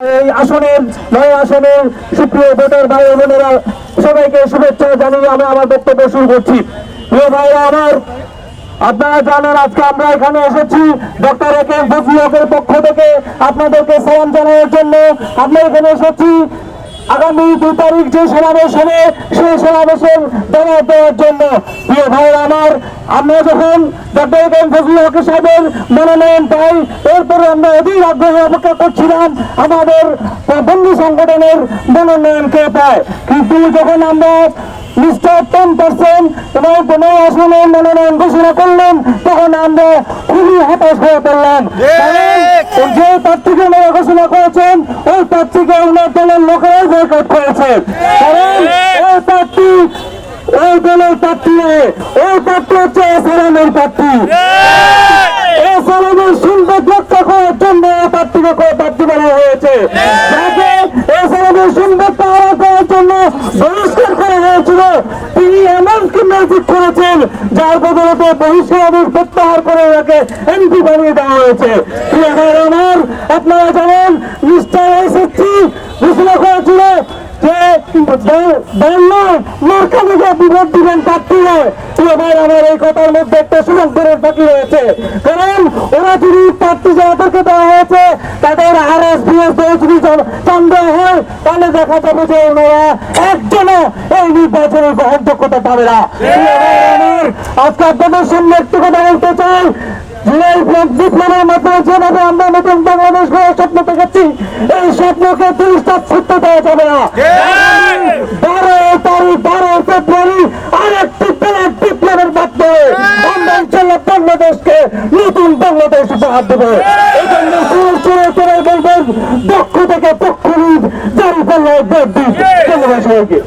এই আসনের ৯ আসনের সুপ্রিয় ভোটার ভাই বোনেরা সবাইকে শুভেচ্ছা জানিয়ে আমি আমার বক্তব্য শুরু করছি। প্রিয় ভাইরা আমার, আপনারা জানেন আজকে আমরা এখানে এসেছি doctor A K M Fazlul হকের পক্ষ থেকে আপনাদেরকে সালাম জানানোর জন্য। আমরা এখানে এসেছি আগামী ২ তারিখ যে সমাবেশ হবে সেই সমাবেশের দাওয়াত দেওয়ার জন্য। প্রিয় ভাইরা আমার, আমরা যখন doctor A K M Fazlul Haque সাহেবের মনোনয়ন পাই এরপরে আমরা অধীর আগ্রহে অপেক্ষা করছিলাম আমাদের বন্ধু সংগঠনের মনোনয়নকে পায়। কিন্তু যখন আমরা মিস্টার 10% এবং কোন আসনে মনোনয়ন ঘোষণা করলেন তখন আমরা খুবই হতাশ হয়ে পড়লাম। যে প্রার্থীকে ঘোষণা করেছেন ওই প্রার্থীকে ওনার দলের লোকেরাই বয়কট করেছে। কারণ ওই প্রার্থী ওই দলের প্রার্থী ওই প্রার্থী হচ্ছে এসআরএমের প্রার্থী। এসআরএমের সুন্দর রক্ষা করার জন্য প্রার্থীকে প্রার্থী বানানো হয়েছে, যাকে এসআরএমের সুন্দর পাওয়া করার জন্য বহিষ্কার করা হয়েছিল। তিনি এমন কি ম্যাজিক করেছেন যার বদলতে বহিষ্কার প্রত্যাহার করে ওনাকে এমপি বানিয়ে দেওয়া হয়েছে। আমার আপনারা জানেন মিস্টার এসএসসি ঘোষণা করেছিল যে বিভোট দিবেন প্রার্থী নয়। আমার এই কথার মধ্যে একটা সুরক্ষের ফাঁকি রয়েছে, কারণ ওরা যদি প্রার্থী যাদেরকে দেওয়া হয়েছে তাদের যদি সন্দেহ হয় তাহলে দেখা যাবে যে ওনারা একজনও এই নির্বাচনের গ্রহণযোগ্যতা পাবে না। আজকে আপনাদের সামনে একটু কথা বলতে চাই, বিপ্লবের মাধ্যমে যেভাবে আমরা নতুন বাংলাদেশ গড়ার স্বপ্ন দেখাচ্ছি এই স্বপ্নকে দৃষ্টান্ত ছুটতে দেওয়া যাবে না। 12 ফেব্রুয়ারি আরেকটি বিপ্লবের মাধ্যমে আমরা ইনশাল্লাহ বাংলাদেশকে নতুন বাংলাদেশ উপহার দেবো। এই জন্য বলবেন দক্ষ থেকে পক্ষবিদ জারি করলে ধন্যবাদ সবাইকে।